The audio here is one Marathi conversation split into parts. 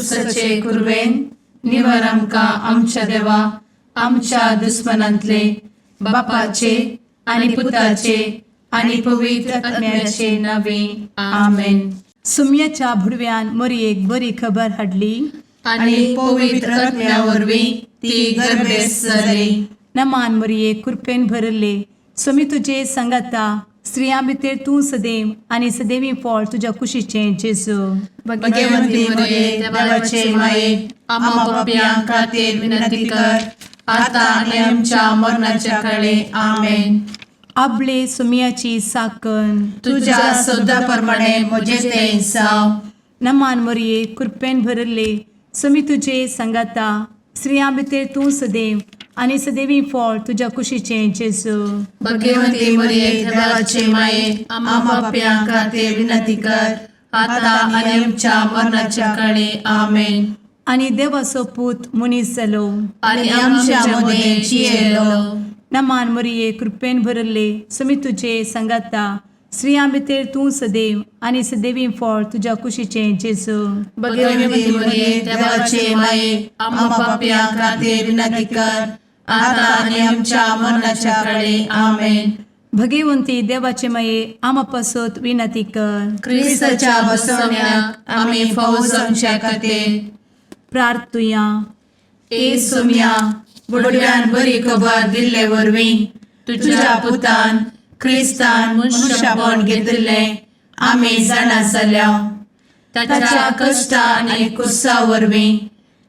खुर्सचे कुर्वेन निवर आमकां आमच्या देवा आमच्या दुस्मनांतले बापाचे आनी पुताचे आनी पवित्र आत्म्याचे नावे आमेन. सुम्याच्या भुडव्यान मरयेक बरी खबर हाडली आनी पवित्र आत्म्या वरवीं ती गर्भेस जाली. नमान मरयेक कृपेन भरले समी तुजे संगाता स्त्रियां भितर तूं सदैव आनी सदैवी फळ तुज्या कुशीचें जेजू. भगवंती मरिये देवाचे माये आम्हा पाप्यां खातीर विनंती कर आता आनी आमच्या मरणाच्या काळी आमेन. आपले सुम्याची साकन तुझ्या सोदा प्रमाणे म्हजे तें जावं. नमान मरये कृपेन भरले समी तुजे संगाता स्त्रियां भितर तूं सदैव आनी सदैवी फळ तुज्या कुशीचें जेजू. भगवंती मरिये देवाचे माये आम्हा पाप्यां खातीर विनंती कर आता आनी आमच्या मरणाच्या काळी आमेन. आनी देवाचो पूत मनीस जालो आनी आमच्या मदें जियेलो. नमान मरये कृपेन भरले समी तुजे संगाता स्त्रियां भितर तूं सदैव आनी सदैवी फळ तुज्या कुशीचें जेजू. भगवंती मरिये देवाचे माये आम्हा पाप्यां खातीर विनंती कर आता आनी आमच्या मरणाच्या काळी आमेन. भगवंती देवाचे माये आमा पासत विनंती कर. क्रिस्ताच्या बसवण्याक आमी फावो जावचे खातीर प्रार्थुया. ए सुम्या बुडव्यान बरी खबर दिल्ले वरवीं तुज्या पुतान क्रिस्तान मनशापण घेतिल्ले आमी जाणा जाल्या. ताच्या कश्टा आनी कुर्सा वरवीं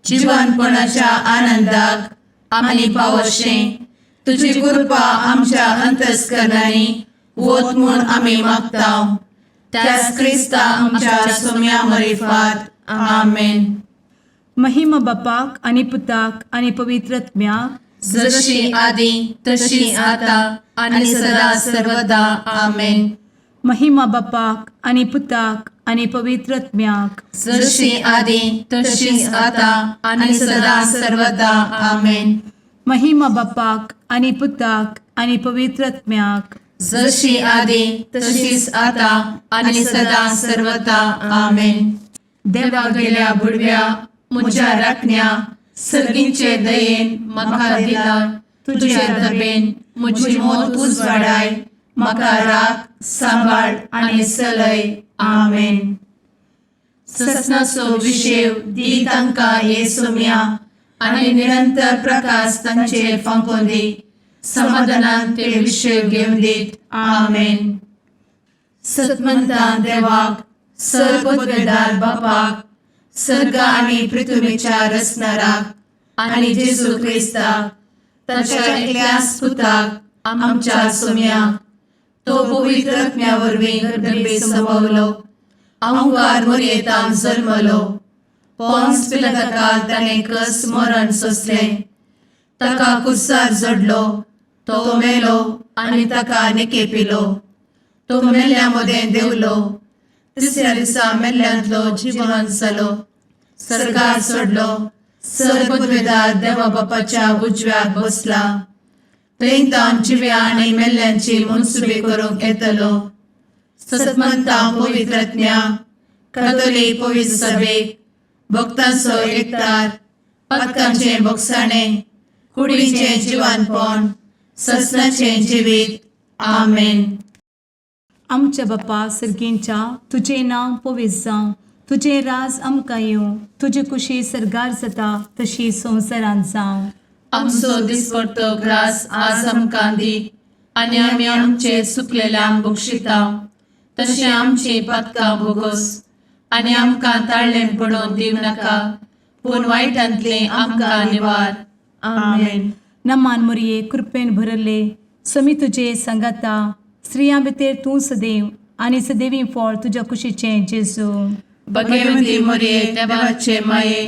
जिवनपणाच्या आनंदाक आमी पावशें तुजी कृपा आमच्या अंतस्करणांनी वोत म्हूण आमी मागतां. त्याच क्रिस्ता आमच्या सुम्या मरिफात आमेन. महिमा बापाक आनी पुताक आनी पवित्र आत्म्याक जशी आदी तशी आता आनी सदा सर्वदा आमेन. महिमा बापाक आनी पुताक आनी पवित्र आत्म्याक जशी आदी तशीच आता आनी सदा सर्वदा आमेन. महिमा बापाक आनी पुताक आनी पवित्र आत्म्याक जशी आदी तशीच आता आनी सदा सर्वदा आमेन. देवा गेल्या बुडव्या म्हज्या राखण्या सर्गींचे दयेन म्हाका दिला तुजे धबेन म्हजी मोत उजवाडाय म्हाका राख सांबाळ आनी चलय आमेन. ससनाचो विशेव दी तांकां हे सुम्या आनी निरंतर प्रकाश तांचेर फांकून दी. समाधानान ते विशेव घेवन दीत आमेन. सतमंता देवाक सर्वपदवेदार बापाक सर्ग आनी पृथ्वीच्या रचणाराक आनी जेजू क्रिस्ताक ताच्या एकल्याच पुताक आमच्या सुम्याक तो पवित्र आत्म्या वरवीं गर्भे संभवलो. अंगार मरयेंत जल्मलो. पोंस पिलाताकाल ताणें कस मरण सोंसलें. ताका कुर्सार जडलो. तो मेलो आनी ताका निकेपिलो. तो मेल्ल्या मदें देंवलो. तिसऱ्या दिसा मेल्ल्यांतलो जिवंत जालो. सर्गार चडलो. सर्वपदवेदार देवा बापाच्या उजव्याक बसला. थंयतान जिव्या आनी मेल्ल्यांची मनसुबी करूंक येतलो. सतमंतां पवित्र आत्म्या कातोलीक पवित्र सभेक भक्तांचो एकठार पातकांचें भोगसाणें कुडीचें जिवनपण ससनाचें जिवीत आमेन. आमच्या बापा सर्गींच्या तुजें नांव पवित्र जावं. तुजें राज आमकां येवं. तुजी कुशी सर्गार जाता तशी संवसारांत जावं. आमचो दिसपडटो ग्रास आज आमकां दी आनी आमी आमचे चुकलेल्यांक बक्षिता तशें आमची पातकां भोगोस आनी आमकां ताळ्ळें पडोवन दिव नाका पूण वायटांतलें आमकां निवार आमेन. नमान मरये कृपेन भरले समी तुजे संगाता स्त्रियां भितर तूं सदैव आनी सदैवी फळ तुज्या कुशीचें जेजू. भगवंती मरिये देवाचे माये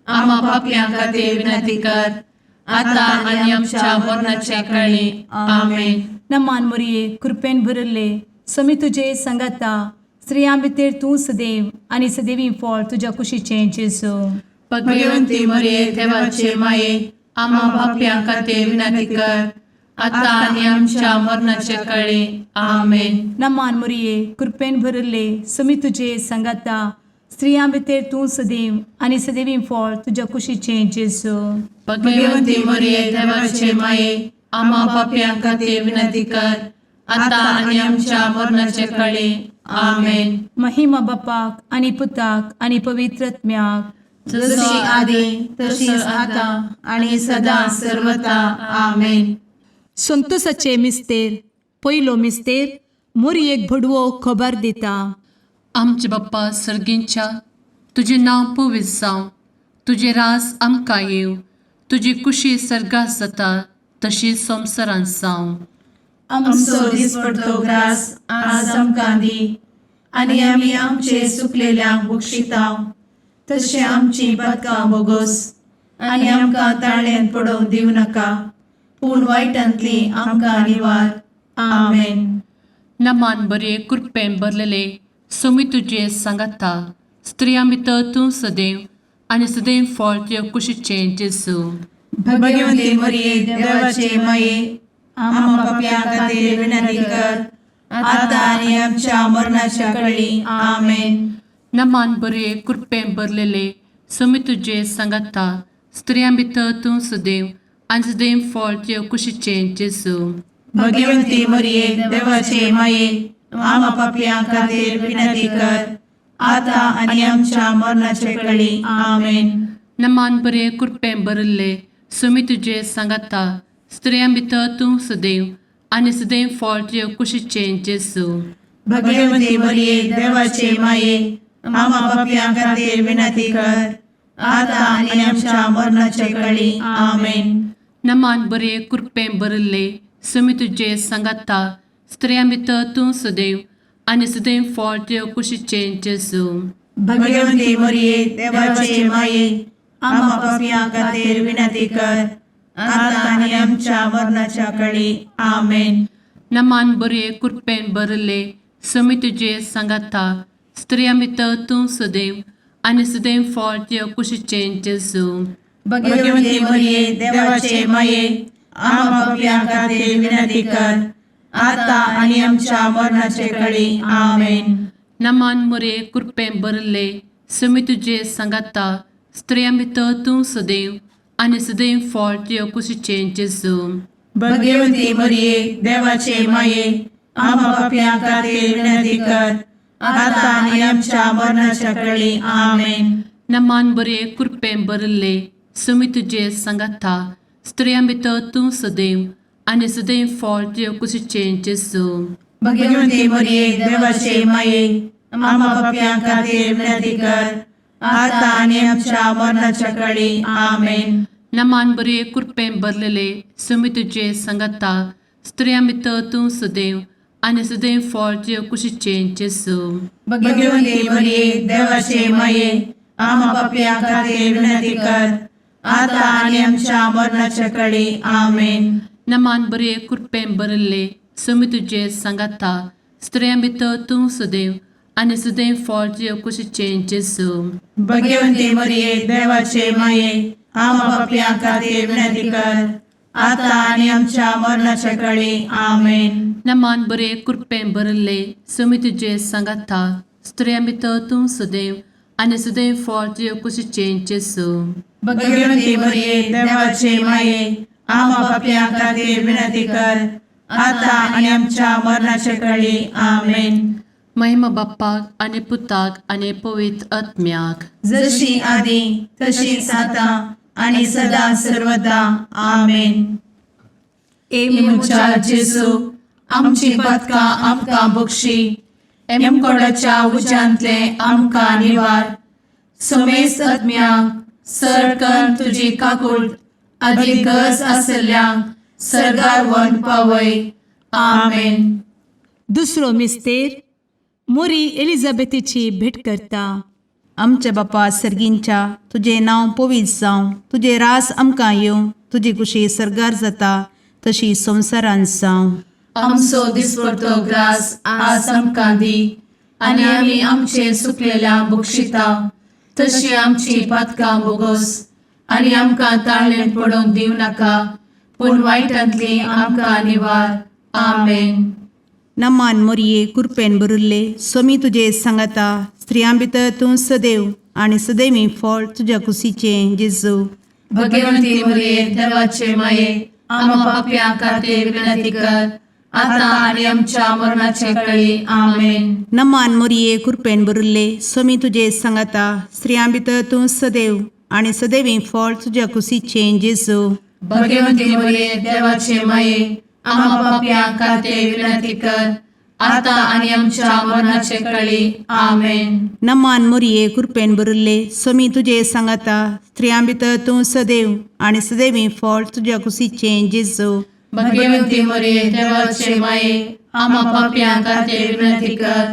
आम्हा पाप्यां खातीर विनंती कर आता आनी आमच्या मरणाच्या काळी आमेन. नमान मरये कृपेन भरले समी तुजे संगाता स्त्रियां भितर तूं सदैव आनी सदैवी फळ तुज्या कुशीचें जेजू. भगवंती मरिये देवाचे माये आम्हा पाप्यां खातीर विनंती कर आता आनी आमच्या मरणाच्या काळी आमेन. नमान मरये कृपेन भरले समी तुजे संगाता स्त्रियां भितर तूं सदैव आनी सदैवी फळ तुज्या कुशीचें जेजू. भगवंती मरिये देवाचे माये आम्हा पाप्यां खातीर विनंती कर आता आणि आमच्या मरणाच्या काळी आमेन. महिमा बापाक आनी पुताक आनी पवित्रत्म्याक, जशी आदी तशीच आता आणि सदा सर्वदा आमेन. संतोसाचे मिस्तेर. पयलो मिस्तेर. मोरयेक भडवो खबर दिता. आमचे बाप्पा सर्गींच्या, तुझे नाव पवित्र जावं, तुझे रास आमकां येव, तुजी कुशी सर्गात जाता तशी संवसारांत जावं. आमचो दिसपडटो ग्रास आज आमकां दी आणि आमी आमचे सुकलेल्यांक बक्षितांव, तशें आमची पातकां बोगोस आनी आमकां ताळ्यान पडोवंक दिवं नाका, पूण वायटांतली आमकां निवार. आमेन. नमान बरे कृपेन भरलेले सोमी तुजे सांगाता, स्त्रियां भितर तूं सदैव आनी सदैव फळ तुज्या कुशीचें जेजू. भगवंती मरिये देवाचे माये आम्हा पाप्यां खातीर विनंती कर आता आणि आमच्या मरणाच्या काळी आमेन. नमान बरे कृपेन भरलेले सोमी तुजे सांगाता, स्त्रियां भितर तूं सदैव आनी सदैव फळ तुज्या कुशीचें जेजू. भगवंती मरिये देवाचे माये आम्हा पाप्यां खातीर विनंती कर आता आणि आमच्या मरणाच्या काळी आमेन. नमान बरे कृपेन भरले सोमी तुजे सांगाता, स्त्रियां भितर तूं सदैव आनी सदैव फळ तुज्या कुशीचें जेजू. भगवंती मरिये देवाचे माये आम्हा पाप्यां खातीर विनंती कर आता आणि आमच्या मरणाच्या काळी आमेन. नमान बरे कृपेन भरले सोमी तुजे सांगाता, स्त्रियां भितर तूं सदैव आनी सदैव फळ तुज्या कुशीचें जेजू. भगवंती मरिये देवाचे माये आम्हा पाप्यां खातीर विनंती कर आता आणि आमच्या मरणाच्या काळी आमेन. नमान बरे कृपेन भरले सोमी तुजे सांगाता, स्त्रियां भितर तूं सदैव आनी सदैव फळ तुज्या कुशीचें जेजू. भगवंती मरिये देवाचे माये आम्हा पाप्यां खातीर विनंती कर आता आणि आमच्या मरणाच्या काळी आमेन. नमान बरे कृपेन भरले सोमी तुजे सांगाता, स्त्रियां भितर तूं सदैव आनी सदैव फळ तुज्या कुशीचें जेजू. भगवंती मरिये देवाचे माये आम्हा पाप्यां खातीर विनंती कर आता आणि आमच्या मरणाच्या काळी आमेन. नमान बरे कृपेन भरले सोमी तुजे सांगाता, स्त्रियां भितर तूं सदैव आनी सदैव फळ तुज्या कुशीचें जेजू. भगवंती मरिये देवाचे माये आम्हा पाप्यां खातीर विनंती कर आता आणि आमच्या मरणाच्या काळी आमेन. नमान बरे कृपेन भरलेले सोमी तुजे सांगाता, स्त्रियां भितर तूं सदैव आनी सदैव फळ तुज्या कुशीचें जेजू. भगवंती मरिये देवाचे माये आम्हा पाप्यां खातीर विनंती कर आता आणि आमच्या मरणाच्या काळी आमेन. नमान बरे कृपेन भरले सोमी तुजे सांगाता, स्त्रियां भितर तूं सदैव आनी सदैव फळ तुज्या कुशीचें जेजू. भगवंती मरिये देवाचे माये आम्हा पाप्यां खातीर विनंती कर आता आणि आमच्या मरणाच्या काळी आमेन. नमान बरे कृपेन भरले सोमी तुजे सांगाता, स्त्रियां भितर तूं सदैव आनी सदैव फळ तुज्या कुशीचें जेजू. भगवंती मरिये देवाचे माये आम्हा पाप्यां खातीर विनंती कर आता आणि आमच्या मरणाच्या काळी आमेन. महिमा बाप्पाक आनी पुताक आनी पवित्र आत्म्याक, जशी आदी तशीच आता आणि सदा सर्वदा आमेन. मुचा जेजू आमची पातकां आमकां बक्षी, एमकोडाच्या उज्यांतले आमकां निवार. सोमेस आत्म्याक सडकन तुजी काकूट अधिक गरज आसल्यांक सर्गार व्हरून पावय. आमेन. दुसरो मिस्तेर. मोरी एलिझाबेथीची भेट करता. आमच्या बापा सर्गींच्या, तुझे नाव पवित्र जावं, तुझे रास आमकां येवं, तुजी कुशी सर्गार जाता तशी संवसारांत जावं. आमचो दिसपडटो ग्रास आज आमकां दी आनी आमी आमचे सुकलेल्यांक बक्षितांव, तशी आमची पातकां बोगोस आनी आमकां ताळ्यान पडोवंक दिवं नाका, पूण वायटांतली आमकां निवार. आमेन. नमान मोरये कृपेन भरुल्ले, सोमी तुजे सांगाता, स्त्रियां भितर तूं सदैव आणि सदैवी फळ तुझ्या कुशीचें जेजू. भगवंती मरिये देवाचे माये आम्हा पाप्यां खातीर विनंती कर आता आणि आमच्या मरणाचे काळी आमेन. नमान मोरये कृपेन भरिल्ले स्वामी तुजे सांगाता स्त्रियां भितर तूं सदैव आणि सदैवी फळ तुझ्या कुशीचें जेजू. भगवंती मरिये देवाचे माये आम्हा पाप्यां खातीर विनंती कर आता आणि आमच्या मरणाचे काळी आमेन. नमान मोरये कृपेन भरिल्ले स्वामी तुजे सांगाता स्त्रियां भितर तूं सदैव आणि सदैवी फळ तुझ्या कुशीचें जेजू. भगवंती मरिये देवाचे माये आम्हा पाप्यां खातीर विनंती कर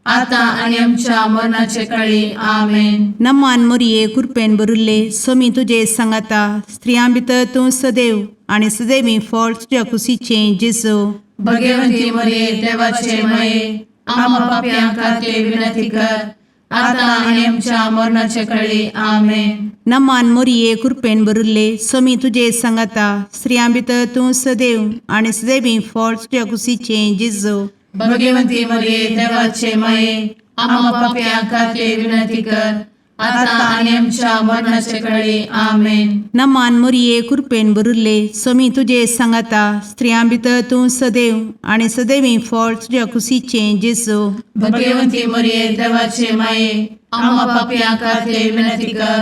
आता आणि आमच्या मरणाचे काळी आमेन. नमान मोरये कृपेन भरिल्ले स्वामी तुजे सांगाता स्त्रियां भितर तूं सदैव आणि सदैवी फळ तुझ्या कुशीचें जेजू. भगवंती मरिये देवाचे माये आम्हा पाप्यां खातीर विनंती कर आता आणि आमच्या मरणाचे काळी आमेन. नमान मोरये कृपेन भरिल्ले स्वामी तुजे सांगाता स्त्रियां भितर तूं सदैव आणि सदैवी फळ तुझ्या कुशीचें जेजू. भगवंती मरिये देवाचे माये आम्हा पाप्यां खातीर विनंती कर आता आणि आमच्या मरणाचे काळी आमेन. नमान मोरये कृपेन भरिल्ले स्वामी तुजे सांगाता स्त्रियां भितर तूं सदैव आणि सदैवी फळ तुझ्या कुशीचें जेजू. भगवंती मरिये देवाचे माये आम्हा पाप्यां खातीर विनंती कर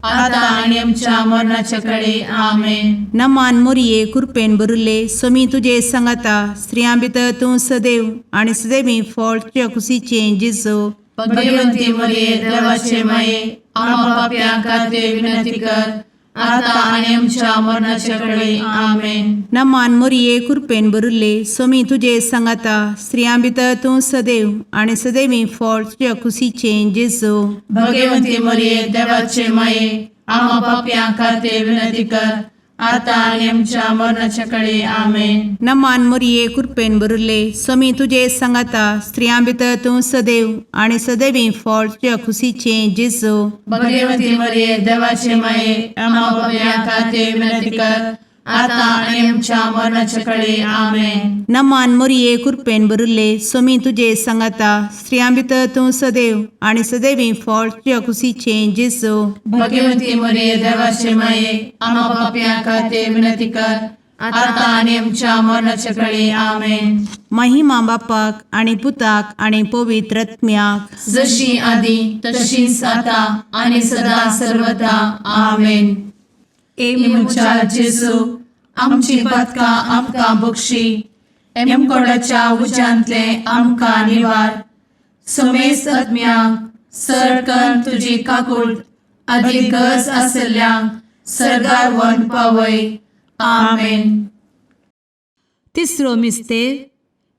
आता आणि आमच्या मरणाचे काळी आमेन. नमान मोरये कृपेन भरिल्ले स्वामी तुजे सांगाता स्त्रियां भितर तूं सदैव आणि सदैवी फळ तुझ्या कुशीचें जेजू. भगवंती मरिये देवाचे माये आम्हा पाप्यां खातीर विनंती कर आता आणि आमच्या मरणाचे काळी आमेन. नमान मोरये कृपेन भरिल्ले स्वामी तुजे सांगाता स्त्रियां भितर तूं सदैव आणि सदैवी फळ तुझ्या कुशीचें जेजू. भगवंती मरिये देवाचे माये आम्हा पाप्यां खातीर विनंती कर आता आणि आमच्या मरणाच्या काळी आमेन. नमान मोरये कृपेन भरिल्ले स्वामी तुजे सांगाता स्त्रियां भितर तूं सदैव आणि सदैवी फळ तुझ्या कुशीचें जेजू. भगवंती मरिये देवाचे माये आम्हा पाप्यां खातीर विनंती कर आता आणि आमच्या मरणाच्या काळी आमेन. नमान मोरये कृपेन भरिल्ले स्वामी तुजे सांगाता स्त्रियां भितर तूं सदैव आणि सदैवी फळ तुझ्या कुशीचें जेजू. भगवंती मरिये देवाचे माये आम्हा पाप्यां खातीर विनंती कर आता आणि आमच्या मरणाच्या काळी आमेन. महिमा बापाक आणि पुताक आणि पवित्र आत्म्याक जशी आधी तशीच आता आणि सदा सर्वदा आमेन. एमुच्या जेजू आमची पदकां आमकां बक्षी एमकोडाच्या उज्यांतले आमकां निवार. समेस्त आत्म्यांक सरकन तुजी काकूट अधिक गरज आसल्ल्यांक सरगार वन पावय. आमेन. तिसरो मिस्तेर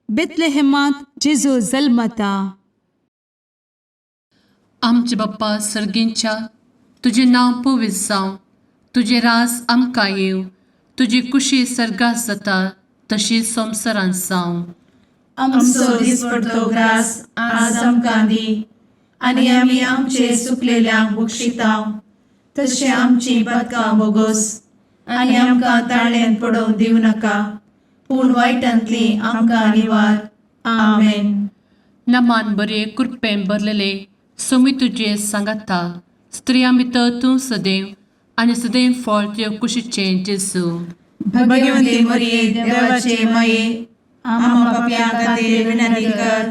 बेतलेहेमांत जेजू जल्मता. आमचे बाप्पा सर्गींच्या तुझे नांव पवित्र जावं, तुझे राज आमकां येवं, तुजी कुशी सर्गात जाता तशी संवसारांत जावं. आमचो दिसपडटो ग्रास आज आमकां दी आनी आमी आमचे चुकलेल्यांक बक्षितांव तशें आमची पदकां बोगोस आनी आमकां ताळ्यान पडोवंक दिवं नाका पूण वायटांतली आमकां निवार. आमेन. नमान बरे कृपेन भरलेले स्वामी तुजे सांगाता स्त्रियां भितर तूं सदैव आणि सदैव फळ तुझ्या कुशीचें जेजू. भगवंती मरिये देवाचे माये आम्हा पाप्यां खातीर विनंती कर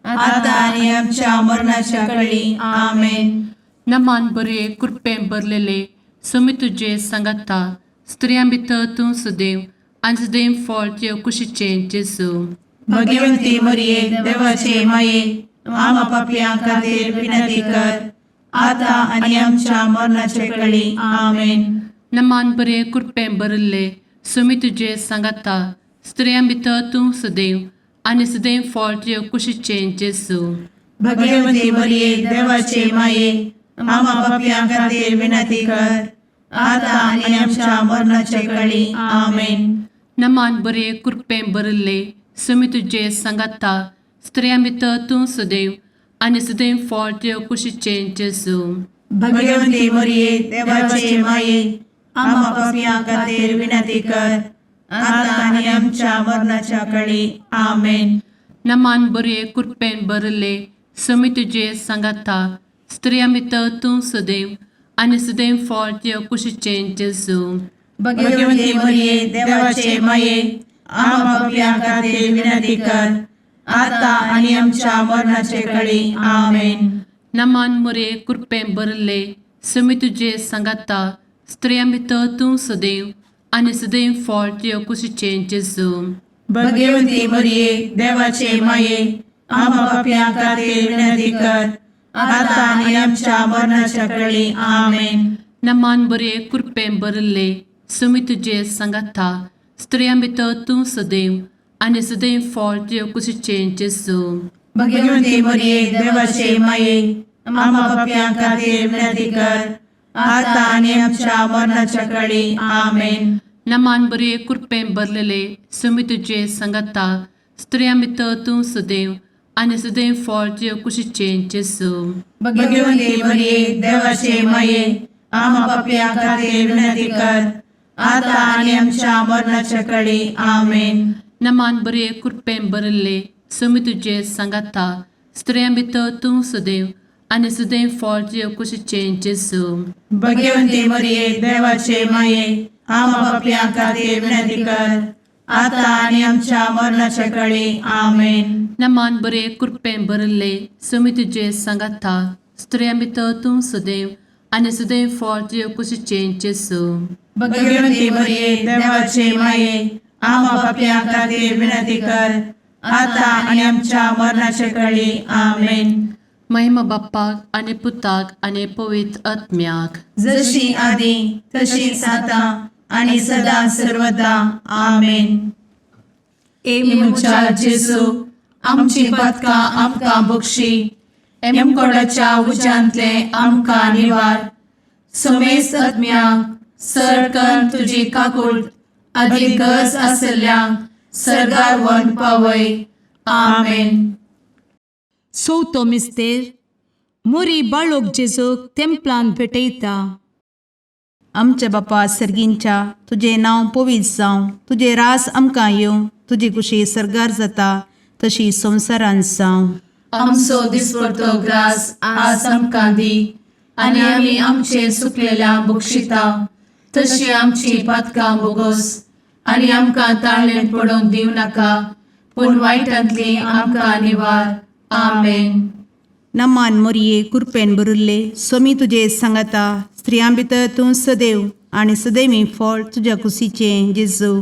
आता आनी आमच्या मरणाच्या काळी. आमेन. नमान बरे कृपेन भरलेले स्वामी तुजे सांगाता स्त्रियां भितर तूं सदैव आणि सदैव फळ तुझ्या कुशीचें जेजू. भगवंती मरिये देवाचे माये आम्हा पाप्यां खातीर विनंती कर आता आनी आमच्या मरणाचे काळी. आमेन. नमान बरे कृपेन भरले स्वामी तुजे सांगाता स्त्रियां भितर तूं सदैव आणि सदैव फळ तुझ्या कुशीचें जेजू. भगवंती मरिये देवाचे माये आम्हा पाप्यां खातीर विनंती कर आता आनी आमच्या मरणाचे काळी. आमेन. नमान बरे कृपेन भरले स्वामी तुजे सांगाता स्त्रियां भितर तूं सदैव आणि सदैव फळ तुझ्या कुशीचें जेजू. भगवंती मरिये देवाचे माये आम्हा पाप्यां खातीर विनंती कर आता आनी आमच्या मरणाच्या काळी. आमेन. नमान बरे कृपेन भरले समी तुझे सांगाता स्त्रियां भितर तूं सदैव आनी सदैव फळ तुझ्या कुशीचें जेजू. भगवती मरिये देवाचे माये आम्हा पापियां खातीर विनंती कर आता आणि आमच्या मरणाचे काळी आमेन. नमान मोरे कृपें भरले समी तुझे सांगाता स्त्रियां भितर तूं सदैव आनी सदैव फळ तुझ्या कुशीचें जेजू. भगवती मरिये देवाचे माये आम्हा पापियां खातीर विनंती कर आता आणि आमच्या मरणाच्या काळी आमेन. नमान बरे कृपें भरले समी तुझे सांगाता स्त्रियां भितर तूं सदैव आनी सदैव फळ तुझ्या कुशीचें जेजू. भगवती मरिये देवाचे माये आम्हा पापियां खातीर विनंती कर आता आणि आमच्या मरणाच्या काळी आमेन. नमान बरे कृपें भरलेले समी तुझे सांगाता स्त्रियां भितर तूं सदैव आनी सदैव फळ तुझ्या कुशीचें जेजू. भगवती मरिये देवाचे माये आम्हा पापियां खातीर विनंती कर आता आणि आमच्या मरणाच्या काळी आमेन. नमान बरे कृपें भरले समी तुझे सांगाता स्त्रियां भितर तूं सदैव आनी सदैव फळ तुझ्या कुशीचें जेजू. भगवती मरिये देवाचे माये आम्हा पापियां खातीर विनंती कर आता आणि आमच्या मरणाच्या काळी आमेन. नमान बरे कृपें भरले समी तुझे सांगाता स्त्रियां भितर तूं सदैव आनी सदैव फळ तुझ्या कुशीचें जेजू. भगवती मरिये देवाचे माये आम्हा पापियां खातीर विनंती कर आता आणि आमच्या मरणाच्या काळी आमेन. महिमा बाप्पाक आनी पुताक आनी पवित्र आत्म्याक जशी आदी तशीच आता आणि सदा सर्वदा आमेन. मुचा जेजू आमची पदकां आमकां बक्षी एमकोडाच्या उज्यांतले आमकां निवार. समेस्त आत्म्यांक सरकन तुजी काकूळ अधिक गरज आसल्ल्यांक सरगार वन पावय. आमेन. चवथो मिस्तेर मोरी बाळोक जेजूक तेंपलान भेटयता. आमच्या बापा सर्गींच्या तुझे नांव पवित्र जावं, तुझे रास आमकां येवं, तुजी कुशी सरगार जाता तशी संवसारांत जावं. आमचो दिसपडटो ग्रास आज आमकां दी आनी आमी आमचे चुकलेल्यांक बक्षिता तशी आमची पातकां बोगोस आनी आमकां ताळ्ळें पडोवंक दिव नाका पूण वायटांतली आमकां निवार. आमेन. नमान मोरये कृपेन भरिल्ले समी तुजे सांगाता स्त्रियां भितर तूं सदैव आनी सदैवी फळ तुज्या कुशीचें जेजू.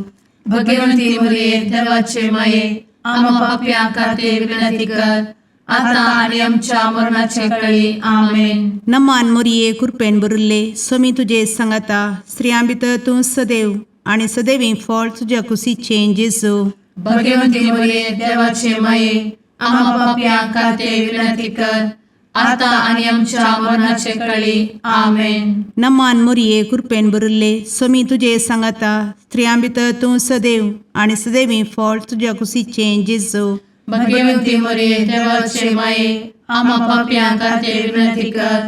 भगवती मरिये देवाचे माये आम्हा पापियां खातीर विनंती कर आता आणि आमच्या मरणाचे काळी. आमेन. नमान मोरये कृपेन भरिल्ले समी तुजे सांगाता स्त्रियां भितर तूं सदैव आनी सदैवी फळ तुज्या कुशीचें जेजू. भगवती मरिये देवाचे माये आम्हा पापियां खातीर विनंती कर आता आणि आमच्या मरणाचे काळी. आमेन. नमान मोरये कृपेन भरिल्ले समी तुजे सांगाता स्त्रियां भितर तूं सदैव आनी सदैवी फळ तुज्या कुशीचें जेजू. भगवती मरिये देवाचे माये आम्हा पापियां खातीर विनंती कर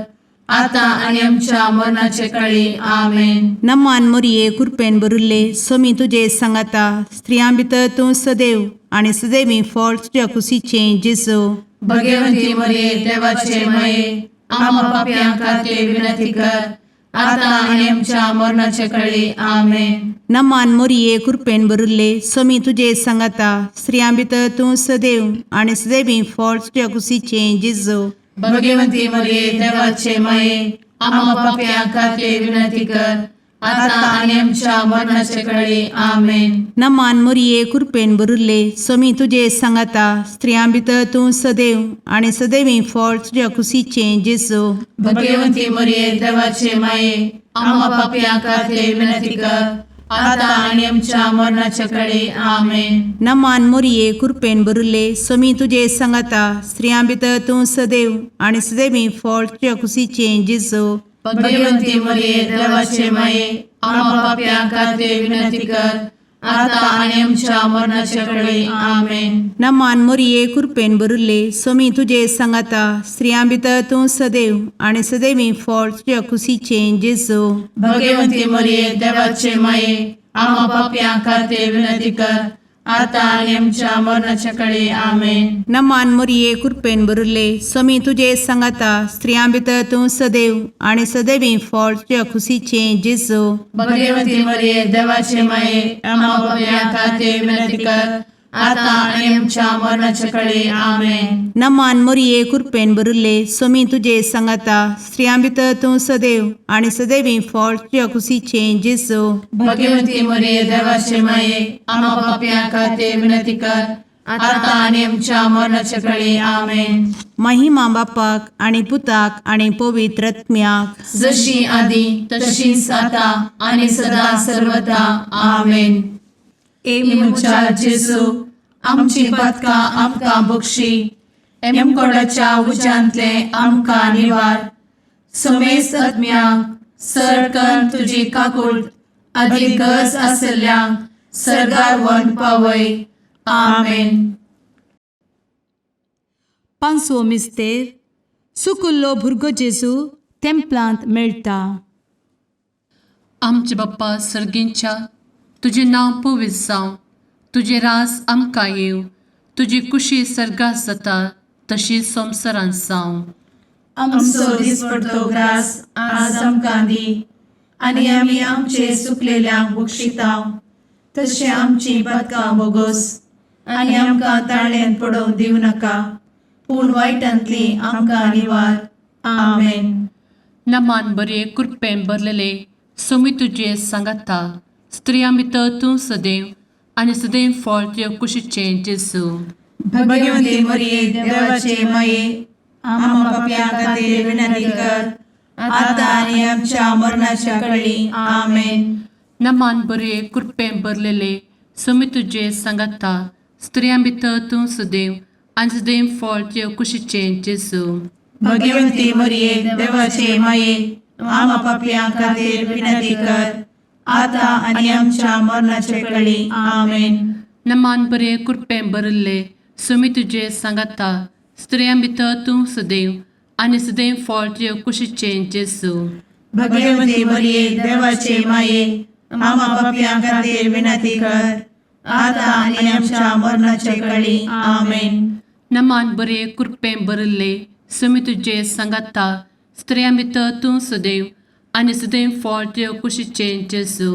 आता आणि आमच्या मरणाचे काळी. आमेन. नमान मोरये कृपेन भरिल्ले समी तुजे सांगाता स्त्रियां भितर तूं सदैव आनी सदैवी फळ तुज्या कुशीचें जेजू. भगवती मरिये देवाचे माये आम्हा पापियां खातीर विनंती कर आता आणि आमच्या मरणाचे काळी. आमेन. नमान मोरये कृपेन भरिल्ले समी तुजे सांगाता स्त्रियां भितर तूं सदैव आनी सदैवी फळ तुज्या कुशीचें जेजू. भगवती मरिये देवाचे माये आम्हा पापियां खातीर विनंती कर आता आणि आमच्या मरणाचे काळी. आमेन. नमान मोरये कृपेन भरिल्ले समी तुजे सांगाता स्त्रियां भितर तूं सदैव आनी सदैवी फळ तुज्या कुशीचें जेजू. भगवती मरिये देवाचे माये आम्हा पापियां खातीर विनंती कर आता आणि आमच्या मरणाच्या काळी. आमेन. नमान मोरये कृपेन भरिल्ले समी तुजे सांगाता स्त्रियां भितर तूं सदैव आनी सदैवी फळ तुज्या कुशीचें जेजू. भगवती मरिये देवाचे माये आम्हा पापियां खातीर विनंती कर आता आणि आमच्या मरणाच्या काळी. आमेन. नमान मोरये कृपेन भरिल्ले समी तुजे सांगाता स्त्रियां भितर तूं सदैव आनी सदैवी फळ तुज्या कुशीचें जेजू. भगवती मरिये देवाचे माये आम्हा पापियां खातीर विनंती कर आता आणि आमच्या मरणाच्या काळी आमेन. नमान मोरये कृपेन बरुले स्वामी तुझे सांगाता स्त्रियां भितर तूं सदैव आणि सदैवी फळ तुझ्या खुशीचे जेजू. भगवती मरिये देवाचे माये आम्हा पाप्यां खातीर विनंती कर, आता आणि आमच्या मरणाच्या काळी आमेन. नमान मोरये कृपेन बरुले स्वामी तुझे सांगाता स्त्रियां भितर तूं सदैव आणि सदैवी फळ तुझ्या खुशीचे जेजू. भगवती मरिये देवाचे माये आम्हा पाप्यां खातीर विनंती कर, आता आणि आमच्या मरणाच्या काळी आमेन. महिमा बापाक आणि पुताक आणि पवित्र आत्म्याक, जशी आधी तशीच आता आणि सदा सर्वदा आमेन. मुचा जेजू आमची पदकां आमकां बक्षी, एमकोडाच्या उज्यांतले आमकां निवार. समेस्त आत्म्यांक सरकन तुजी काकूट अधिक गरज आसल्ल्यांक सरगार वन पावय. आमेन. पांचवो मिस्तेर सुकुल्लो भुरगो जेजू तेंपलांत मेळटा. आमचे बाप्पा सर्गींच्या तुझे नांव पवित्र जावं, तुझे रास आमकां येव, तुजी कुशी सर्गास जाता तशी संवसारांत जावं. आमचो दिसपडटो ग्रास आज आमकां दी, आनी आमी आमचे सुकलेल्यांक बक्षितांव. तशें आमची पदकां बोगोस आनी आमकां ताळ्यान पडोवंक दिवं नाका, पूण वायटांतली आमकां निवार. आमेन. नमान बरे कृपेन भरलेले सोमी तुझे सांगाता स्त्रियां भितर तूं सदैव आणि सदैव फळ तुझ्या कुशीचे जेजू. भगवती मरिये देवाचे माये आम्हा पाप्यां खातीर विनंती कर, आता आनी आमच्या मरणाच्या काळी आमेन. नमान बरे कृपेन भरलेले सोमी तुझे सांगाता स्त्रियां भितर तूं सदैव आणि सदैव फळ तुझ्या कुशीचे जेजू. भगवती मरिये देवाचे माये आम्हा पाप्यां खातीर विनंती कर, आता आनी आमच्या मरणाच्या काळी आमेन. नमान बरे कृपेन भरले सोमी तुझे सांगाता स्त्रियां भितर तूं सदैव आणि सदैव फळ तुझ्या कुशीचे जेजू. भगवती मरिये देवाचे माये आम्हा पाप्यां खातीर विनंती कर, आता आनी आमच्या मरणाच्या काळी आमेन. नमान बरे कृपेन भरले सोमी तुझे सांगाता स्त्रियां भितर तूं सदैव आणि सदैव फळ तुझ्या कुशीचे जेजू.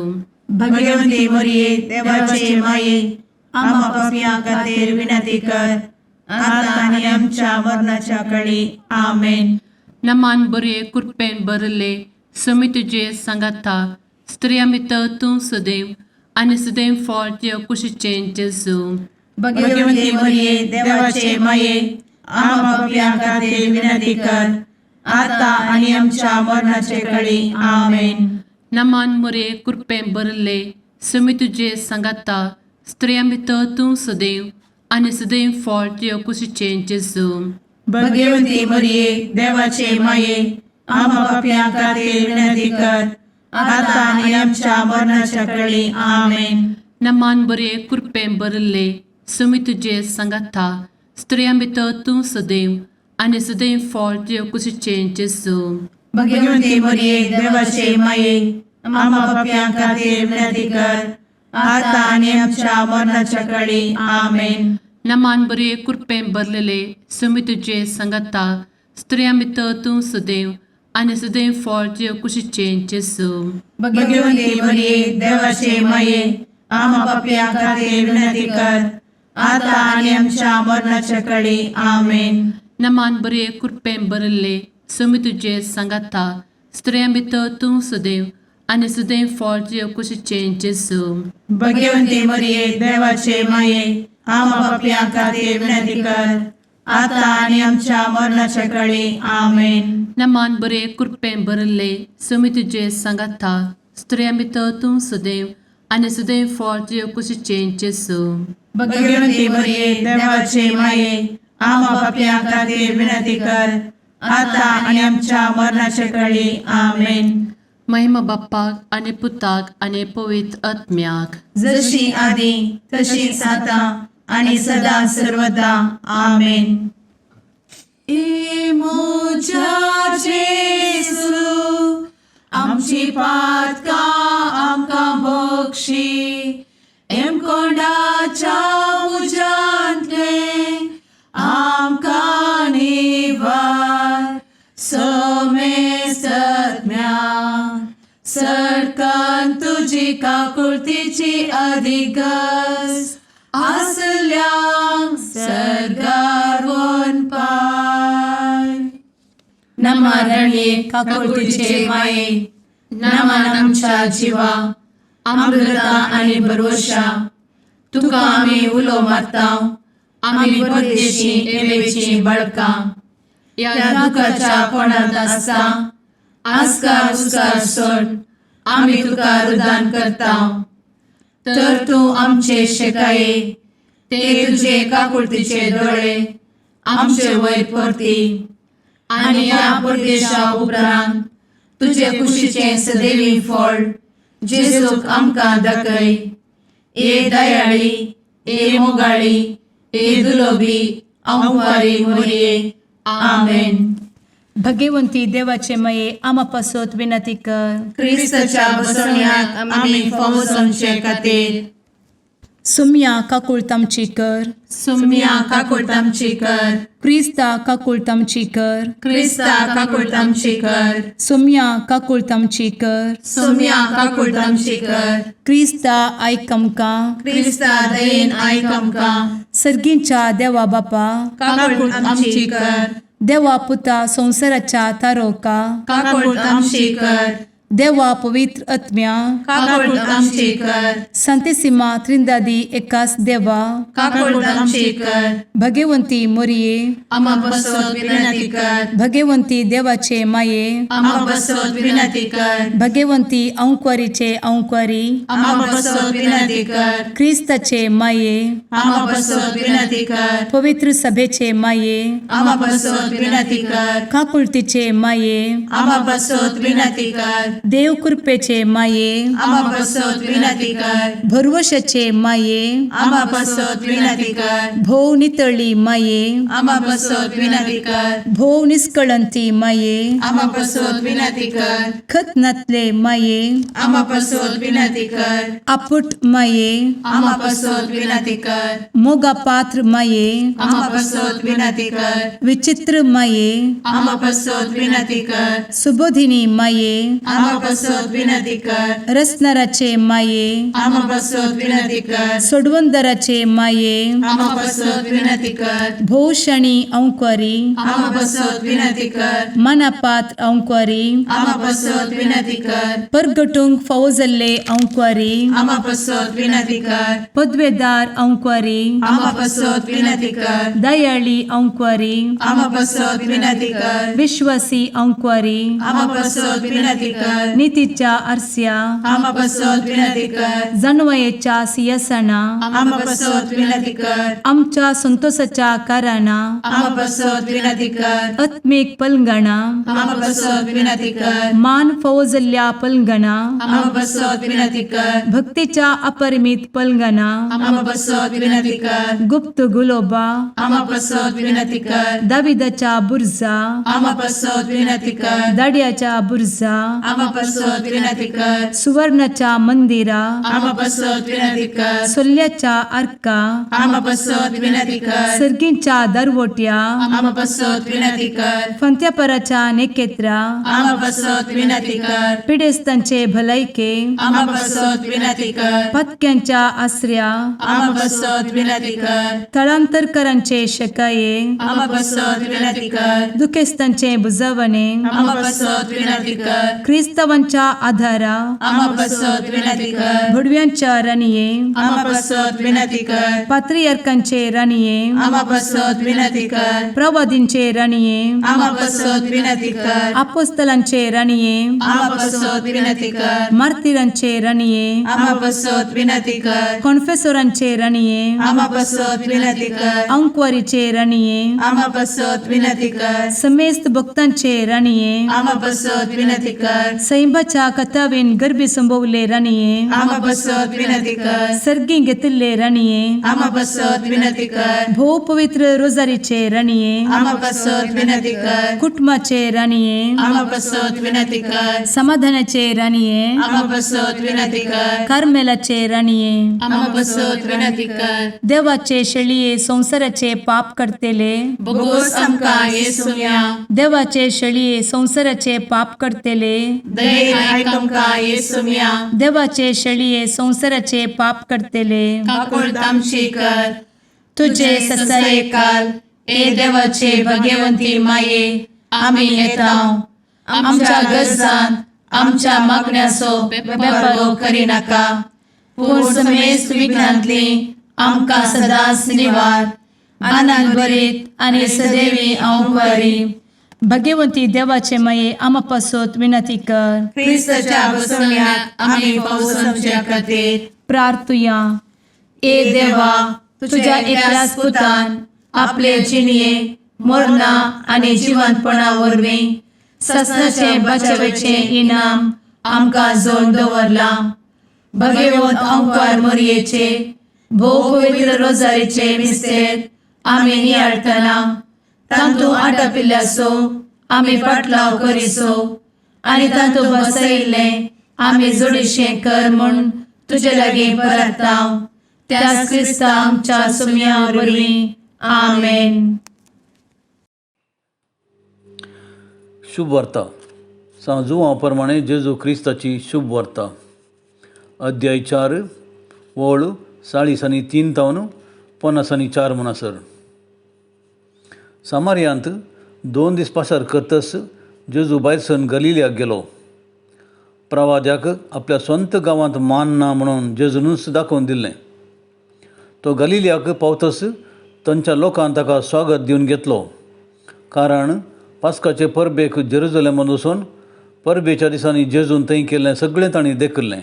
भगवती मरिये देवाचे माये आम्हा पाप्यां खातीर विनंती कर, आता आनी आमच्या मरणाच्या काळी आमेन. नमान बरे कृपेन भरले सोमी तुझे सांगाता स्त्रियां भितर तूं सदैव आणि सदैव फळ तुझ्या कुशीचे जेजू. भगवती मरिये देवाचे माये आम्हा पाप्यां खातीर विनंती कर, आता आनी आमच्या मरणाच्या काळी आमेन. नमान बरे कृपेन भरले सोमी तुझे सांगाता स्त्रियां भितर तूं सदैव आणि सदैव फळ तुझ्या कुशीचे जेजू. भगवती मरिये देवाचे माये आम्हा पाप्यां खातीर विनंती कर, आता आनी आमच्या मरणाच्या काळी आमेन. नमान बरे कृपेन भरले सोमी तुझे सांगाता स्त्रियां भितर तूं सदैव आणि सदैव फळ तुझ्या कुशीचे जेजू. भगवती मरिये देवाचे माये आम्हा पाप्यां खातीर विनंती कर, आता आनी आमच्या मरणाच्या काळी आमेन. नमान बरे कृपेन भरलेले सोमी तुझे सांगाता स्त्रियां भितर तूं सदैव आणि सदैव फळ तुझ्या कुशीचे जेजू. भगवती मरिये देवाचे माये आम्हा पाप्यां खातीर विनंती कर, आता आनी आमच्या मरणाच्या काळी आमेन. नमान बरे कृपेन भरले सोमी तुझे सांगाता स्त्रियां भितर तूं सदैव आणि सदैव फळ तुझ्या कुशीचे जेजू. भगवती मरिये देवाचे माये आम्हा पाप्यां खातीर विनंती कर, आता आनी आमच्या मरणाच्या काळी आमेन. नमान बरे कृपेन भरले सोमी तुझे सांगाता स्त्रियां भितर तूं सदैव आणि सदैव फळ तुझ्या कुशीचे जेजू. भगवती मरिये देवाचे माये आम्हा पाप्यां खातीर विनंती कर, आता आनी आमच्या मरणाच्या काळी आमेन. महिमा बाप्पाक आणि पुताक आणि पवित्र आत्म्याक, जशी आधी तशीच आता आणि सदा सर्वदा आमेन. मोजा जेजू आमची पातकां आमकां बक्षी, एम कोंडाच्या काकुळतीची अधिगस आसल्या सरगार वन पाय. नमारणे काकुळतीचे माये नमान आमच्या जिवा अमृता आणि भरवशा तुका आम्ही उलो मारताव. आम्ही परदेशी एवेची बळका या दुखाच्या कोणात आसता आस्कार उस्कार सोड आम्ही तुका रुदान करताव. तर तू आमचे शेकाये ते तुझे काकुळतीचे डोळे आमचे वयर परती आणि या परदेशा उपरांत तुझे कुशीचे सदैवी फळ जेजूक आमकां दाखय. ए दयाळी ए मोगाळी ए दुलोबी अंवारी मोरये. आमेन. भगवंती देवाचे मये आम्हा पासोत विनंती कर. क्रिस्ताच्या बसवण्यात आम्ही फावोसोनचे खातीर सुम्या काकुळतामची कर. सुम्या काकुळतामची कर. क्रिस्ता काकुळतामची कर. क्रिस्ता काकुळतामची कर. सुम्या काकुळतामची कर. सुम्या काकुळतामची कर. क्रिस्ता आयकमका. क्रिस्ता दयेन आयक आमकां. सर्गींच्या देवा बापा काकुळतामची कर. देवा पुता संसाराच्या तारोका. काकुळतामची कर. देवा पवित्र आत्म्या काकुळतामची कर. संतेसिमा त्रिंदादी एकाच देवा काकुळतामची कर. भगवंती मोरिये आम्हा बसवत विनंती कर. भगवंती देवाचे माये आम्हा बसवत विनंती कर. भगवंती औंक्वारीचे औंक्वारी आम्हा बसवत विनंती कर. ख्रिस्ताचे माये आम्हा बसवत विनंती कर. पवित्र सभेचे माये आम्हा बसवत विनंती कर. काकुळतीचे माये आम्हा बसवत विनंती कर. देव कृपेचे माये आम्हा बसवत विनंती कर. भरवशाचे माये आम्हा बसवत विनंती कर. भोव नितळी माये आम्हा बसवत विनंती कर. भोव निष्कळंती माये आम्हा बसवत विनंती कर. खत नातले माये आम्हा बसवत विनंती कर. आपुट माये आम्हा बसवत विनंती कर. मोगा पात्र माये आम्हा बसवत विनंती कर. विचित्र माये आम्हा बसवत विनंती कर. सुबोधिनी माये आम्हा बसवत विनंती कर. रसनाराचे माये आम्हा बसवत विनंती कर. सोडवंदराचे माये आम्हा बसवत विनंती कर. भोषणी औंक्वारी आम्हा बसवत विनंती कर. मनापात्र औंक्वारी आम्हा बसवत विनंती कर. परगटुंग फौजल्ले औंक्वारी आम्हा बसवत विनंती कर. पदवेदार औंक्वारी आम्हा बसवत विनंती कर. दयाळी औंक्वारी आम्हा बसवत विनंती कर. विश्वासी औंक्वारी आम्हा बसवत विनंती कर. नीतीच्या आरस्या आम्हा बसवत विनंती कर. जणवयेच्या सिंहासना आम्हा बसवत विनंती कर. आमच्या संतोषाच्या कारणा आम्हा बसवत विनंती कर. आत्मिक पलंगणा आम्हा बसवत विनंती कर. मान फौजल्या पलंगणा आम्हा बसवत विनंती कर. भक्तीच्या अपरिमित पलंगणा आम्हा बसवत विनंती कर. गुप्त गुलोबा आम्हा बसवत विनंती कर. दाविदाच्या बुर्जा आम्हा बसवत विनंती कर. दाडियाच्या बुर्जा आम्हा बसवत विनंती कर. सुवर्णाच्या मंदिरा आम्हा बसवत विनंती कर. सोल्याच्या अर्का आम्हा बसवत विनंती कर. सर्गींच्या दरवोट्या आम्हा बसवत विनंती कर. फंत्यापराच्या नेकेत्रा आम्हा बसवत विनंती कर. पिडेस्तांचे भलायके आम्हा बसवत विनंती कर. पथक्यांच्या आश्रया आम्हा बसवत विनंती कर. स्थळांतरकरांचे शकाये आम्हा बसवत विनंती कर. दुखेस्तांचे बुजावणे आम्हा बसवत विनंती कर. ख्रिस्तवांच्या आधारा आम्हा बसवत विनंती कर. भुडव्यांच्या राणीये आम्हा बसवत विनंती कर. पात्रियार्कांचे राणीये आम्हा बसवत विनंती कर. प्रवादींचे राणीये आम्हा बसवत विनंती कर. अपोस्तलांचे राणीये आम्हा बसवत विनंती कर. मार्तिरांचे राणीये आम्हा बसवत विनंती कर. कॉन्फेसोरांचे राणीये आम्हा बसवत विनंती कर. अंक्वारीचे राणीये आम्हा बसवत विनंती कर. समेस्त भक्तांचे राणीये आम्हा बसवत विनंती कर. सैंबाच्या कथावेन गर्भी संभवले राणीये आम्हा बसवत विनंती कर. सर्गी घेतले राणीये आम्हा बसवत विनंती कर. भो पवित्र रोजारीचे राणीये आम्हा बसवत विनंती कर. कुटुंबाचे राणीये आम्हा बसवत विनंती कर. समाधानाचे राणीये आम्हा बसवत विनंती कर. कार्मेलाचे राणीये आम्हा बसवत विनंती कर. देवाचे शळीये संसाराचे पाप करतेले बोगोस आमकां येसुया. देवाचे शळीये संसाराचे पाप करतेले दयेन आयक आमकां येसू मिया देवाचे शेळये संवसाराचे पाप करतेले काकूळ तामशी कर तुझे ससाये काल ए देवाचे भाग्यवंती माये आमी येताव आमच्या गरजांत आमच्या मागण्याचो बेपागो करी नाका पूण समेस्त विघ्नांतली आमकां सदांच निवार आनंद बरीत आनी सदैवी औंकवारी भाग्यवंती देवाचे माये आमा पासत विनंती कर. क्रिस्ताच्या बसवण्याक आमी पावसाच्या खातीर प्रार्थुया. ए देवा तुझ्या एकल्याच पुतान आपले जिणये मरणा आनी जिवंतपणा वरवीं सस्नाचे बचावेचे इनाम आमकां जोड दवरला. भगवंत औंकवार मरयेचे भोव पवित्र रोजारीचे मिस्तेर आमी नियाळटना तांतू आटापिल्ल्याचो आमी पाटलाव करिसो आनी तांतू बसयिल्ले आमी जोडिशें कर म्हूण तुजे लागीं परतांव. त्याच क्रिस्ता आमच्या सुम्या वरवीं आमेन. शुभ वार्ता सांजुवा प्रमाणे जेजू क्रिस्ताची शुभ वार्ता. अध्याय 4 वळ 40 तावन 50 म्हणसर. सामारियांत 2 दीस पासार करतस जेजू भायरसन गलिल्याक गेलो. प्रवाद्याक आपल्या स्वंत गांवांत मान ना म्हणून जेजूनच दाखोवन दिल्लें. तो गलिल्याक पावतस तांच्या लोकांन ताका स्वागत दिवन घेतलो, कारण पास्काचे परबेक जेरुसलेमांत वचून परबेच्या दिसांनी जेजून थंय केल्लें सगळें तांणी देखिल्लें.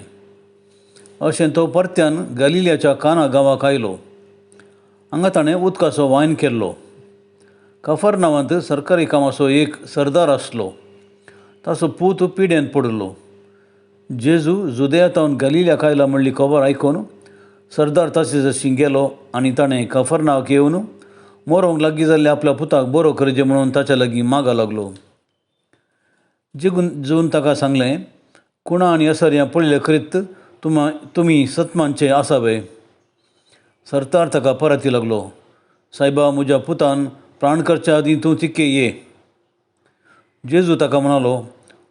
अशें तो परत्यान गलिल्याच्या काना गांवाक आयलो. हांगा ताणें उदकाचो वायन केल्लो. कफरनावांत सरकारी कामाचो एक सरदार आसलो. ताचो पूत पिडेंत पडिल्लो. जेजू जुदेयांतावन गलिल्याक आयला म्हणली खबर आयकून सरदार ताचे जशी गेलो आनी ताणें कफरनावाक येवन मरोंक लागीं जाल्ल्या आपल्या पुताक बरो करचें म्हणून ताच्या लागीं मागा लागलो. जेजून ताका सांगलें, कुणा आनी असर्यां पळयलें करीत तुमी सतमांचे आसावे. सरदार ताका परती लागलो, सायबा, म्हज्या पुतान प्राण करच्या आदीं तूं तिके ये. जेजू ताका म्हणालो,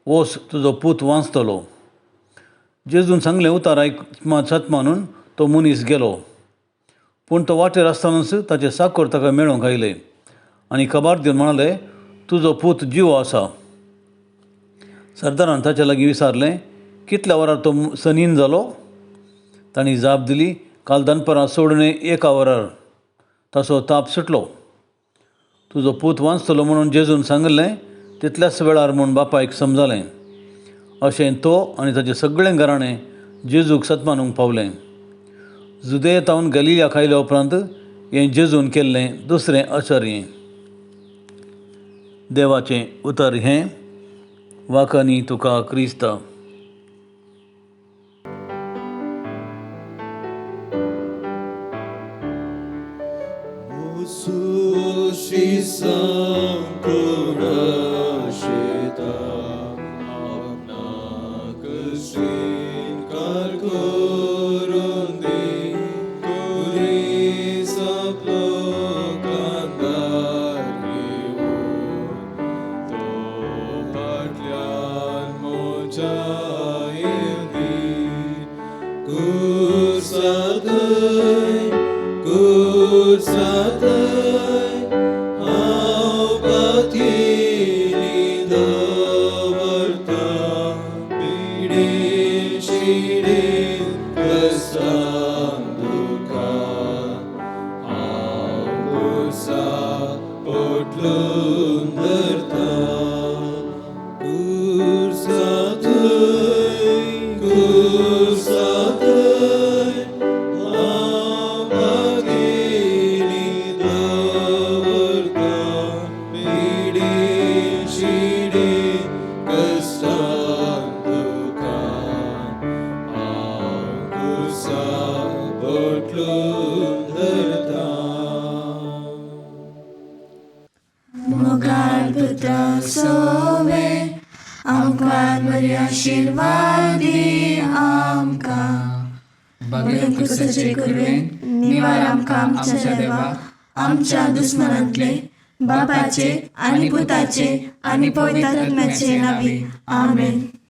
वोस, तुजो पूत वाचतलो. जेजून सांगलें उतार सतमानून तो मनीस गेलो. पूण तो वाटेर आसतनाच ताचे साकोर ताका मेळोंक आयलें आनी खबर दिवन म्हणालें, तुजो पूत जिवो आसा. सरदारान ताचे लागीं विचारलें, कितल्या वरार तो सनीन जालो? तांणी जाप दिली, काल दनपारां सोडून 1 वरार ताचो ताप सुटलो. तुजो पूत वाचतलो म्हणून जेजून सांगलें तितल्याच वेळार म्हूण बापायक समजलें. अशें तो आनी ताचें सगळें घराणें जेजूक सतमानूंक पावलें. जुदेयांतावन गलिल्याक आयल्या उपरांत हें जेजून केल्लें दुसरें आश्चर्य. देवाचें उतर हें. वाखानी तुका क्रिस्ता. निवार आमकां आमच्या देवा आमच्या दुस्मनांतले बापाचे आनी पुताचे आनी पवित्र आत्म्याचे नांवी. आमेन.